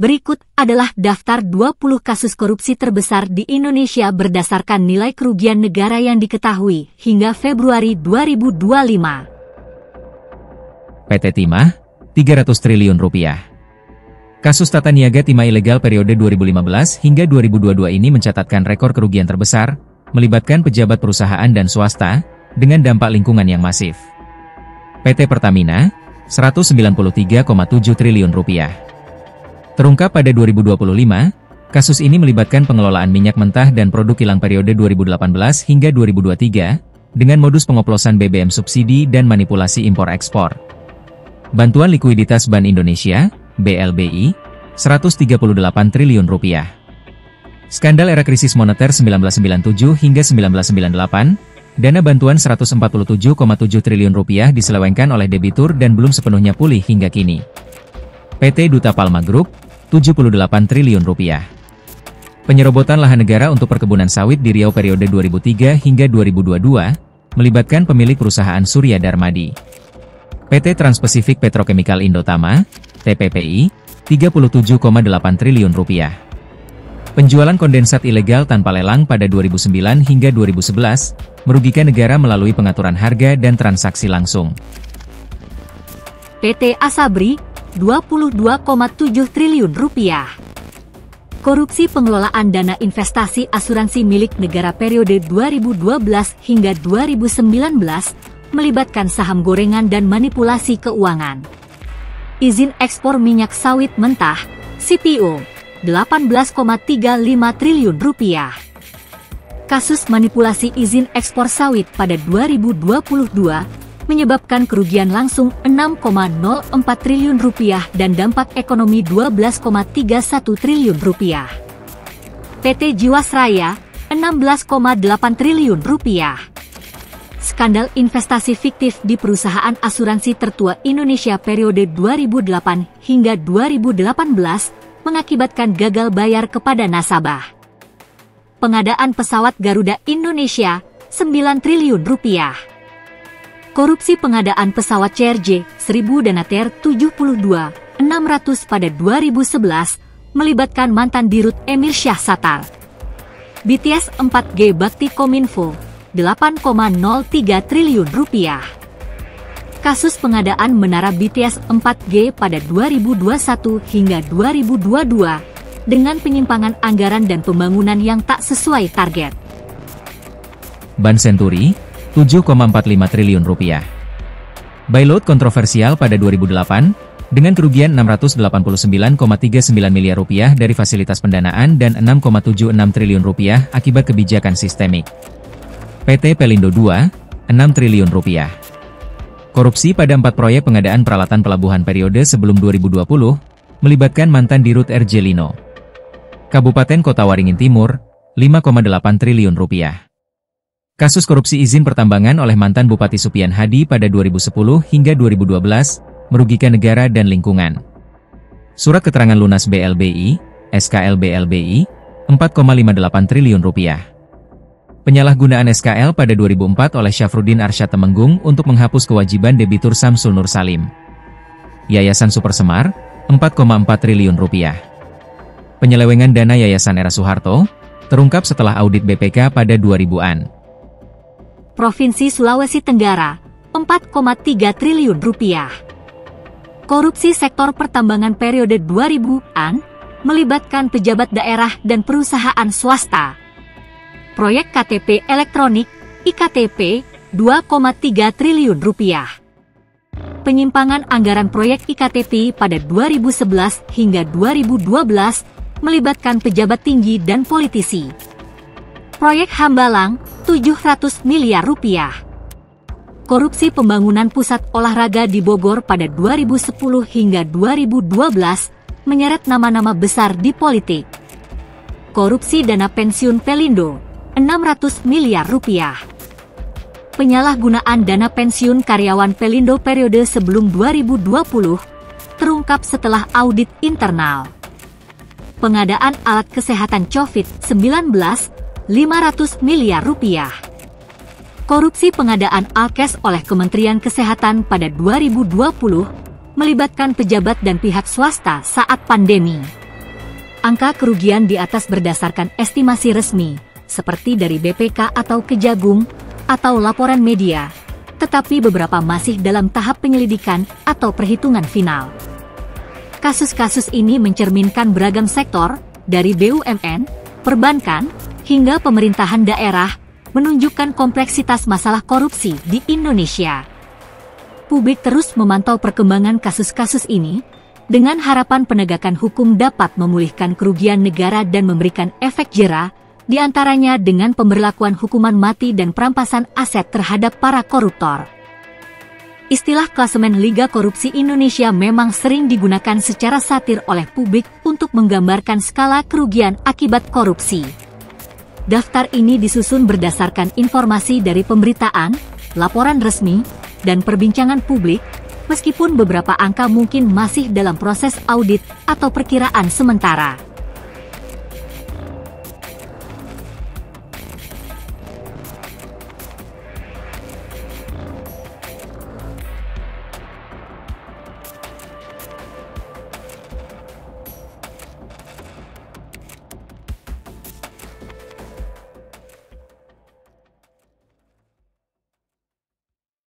Berikut adalah daftar 20 kasus korupsi terbesar di Indonesia berdasarkan nilai kerugian negara yang diketahui hingga Februari 2025. PT Timah, 300 triliun rupiah. Kasus tata niaga timah ilegal periode 2015 hingga 2022 ini mencatatkan rekor kerugian terbesar, melibatkan pejabat perusahaan dan swasta, dengan dampak lingkungan yang masif. PT Pertamina, 193,7 triliun rupiah. Terungkap pada 2025, kasus ini melibatkan pengelolaan minyak mentah dan produk kilang periode 2018 hingga 2023, dengan modus pengoplosan BBM subsidi dan manipulasi impor-ekspor. Bantuan Likuiditas Bank Indonesia, BLBI, 138 triliun rupiah. Skandal era krisis moneter 1997 hingga 1998, dana bantuan 147,7 triliun rupiah diselewengkan oleh debitur dan belum sepenuhnya pulih hingga kini. PT Duta Palma Group, 78 triliun rupiah. Penyerobotan lahan negara untuk perkebunan sawit di Riau periode 2003 hingga 2022, melibatkan pemilik perusahaan Surya Darmadi. PT Trans-Pasifik Petrochemical Indotama, TPPI, 37,8 triliun rupiah. Penjualan kondensat ilegal tanpa lelang pada 2009 hingga 2011, merugikan negara melalui pengaturan harga dan transaksi langsung. PT Asabri, 22,7 triliun rupiah. Korupsi pengelolaan dana investasi asuransi milik negara periode 2012 hingga 2019 melibatkan saham gorengan dan manipulasi keuangan. Izin ekspor minyak sawit mentah, CPO, 18,35 triliun rupiah. Kasus manipulasi izin ekspor sawit pada 2022 menyebabkan kerugian langsung 6,04 triliun rupiah dan dampak ekonomi 12,31 triliun rupiah. PT Jiwasraya, 16,8 triliun rupiah. Skandal investasi fiktif di perusahaan asuransi tertua Indonesia periode 2008 hingga 2018 mengakibatkan gagal bayar kepada nasabah. Pengadaan pesawat Garuda Indonesia, 9 triliun rupiah. Korupsi pengadaan pesawat CRJ 1000 dan ATR 72-600 pada 2011 melibatkan mantan Dirut Emir Syahsatar. BTS 4G Bakti Kominfo, 8,03 triliun rupiah. Kasus pengadaan menara BTS 4G pada 2021 hingga 2022 dengan penyimpangan anggaran dan pembangunan yang tak sesuai target. Bank Senturi, 7,45 triliun rupiah. Bailout kontroversial pada 2008, dengan kerugian 689,39 miliar rupiah dari fasilitas pendanaan dan 6,76 triliun rupiah akibat kebijakan sistemik. PT Pelindo II, 6 triliun rupiah. Korupsi pada 4 proyek pengadaan peralatan pelabuhan periode sebelum 2020, melibatkan mantan Dirut RJ Lino. Kabupaten Kota Waringin Timur, 5,8 triliun rupiah. Kasus korupsi izin pertambangan oleh mantan Bupati Supian Hadi pada 2010 hingga 2012, merugikan negara dan lingkungan. Surat keterangan lunas BLBI, SKL BLBI, 4,58 triliun rupiah. Penyalahgunaan SKL pada 2004 oleh Syafruddin Arsyad Temenggung untuk menghapus kewajiban debitur Samsul Nur Salim. Yayasan Super Semar, 4,4 triliun rupiah. Penyelewengan dana Yayasan Era Soeharto, terungkap setelah audit BPK pada 2000-an. Provinsi Sulawesi Tenggara, 4,3 triliun rupiah. Korupsi sektor pertambangan periode 2000-an melibatkan pejabat daerah dan perusahaan swasta. Proyek KTP elektronik, IKTP, 2,3 triliun rupiah. Penyimpangan anggaran proyek IKTP pada 2011 hingga 2012 melibatkan pejabat tinggi dan politisi. Proyek Hambalang, 700 miliar rupiah. Korupsi pembangunan pusat olahraga di Bogor pada 2010 hingga 2012 menyeret nama-nama besar di politik. Korupsi dana pensiun Pelindo, 600 miliar rupiah. Penyalahgunaan dana pensiun karyawan Pelindo periode sebelum 2020 terungkap setelah audit internal. Pengadaan alat kesehatan COVID-19, 500 miliar rupiah. Korupsi pengadaan Alkes oleh Kementerian Kesehatan pada 2020 melibatkan pejabat dan pihak swasta saat pandemi. Angka kerugian di atas berdasarkan estimasi resmi, seperti dari BPK atau Kejagung, atau laporan media, tetapi beberapa masih dalam tahap penyelidikan atau perhitungan final. Kasus-kasus ini mencerminkan beragam sektor, dari BUMN, perbankan, hingga pemerintahan daerah, menunjukkan kompleksitas masalah korupsi di Indonesia. Publik terus memantau perkembangan kasus-kasus ini, dengan harapan penegakan hukum dapat memulihkan kerugian negara dan memberikan efek jera, di antaranya dengan pemberlakuan hukuman mati dan perampasan aset terhadap para koruptor. Istilah klasemen Liga Korupsi Indonesia memang sering digunakan secara satir oleh publik untuk menggambarkan skala kerugian akibat korupsi. Daftar ini disusun berdasarkan informasi dari pemberitaan, laporan resmi, dan perbincangan publik, meskipun beberapa angka mungkin masih dalam proses audit atau perkiraan sementara.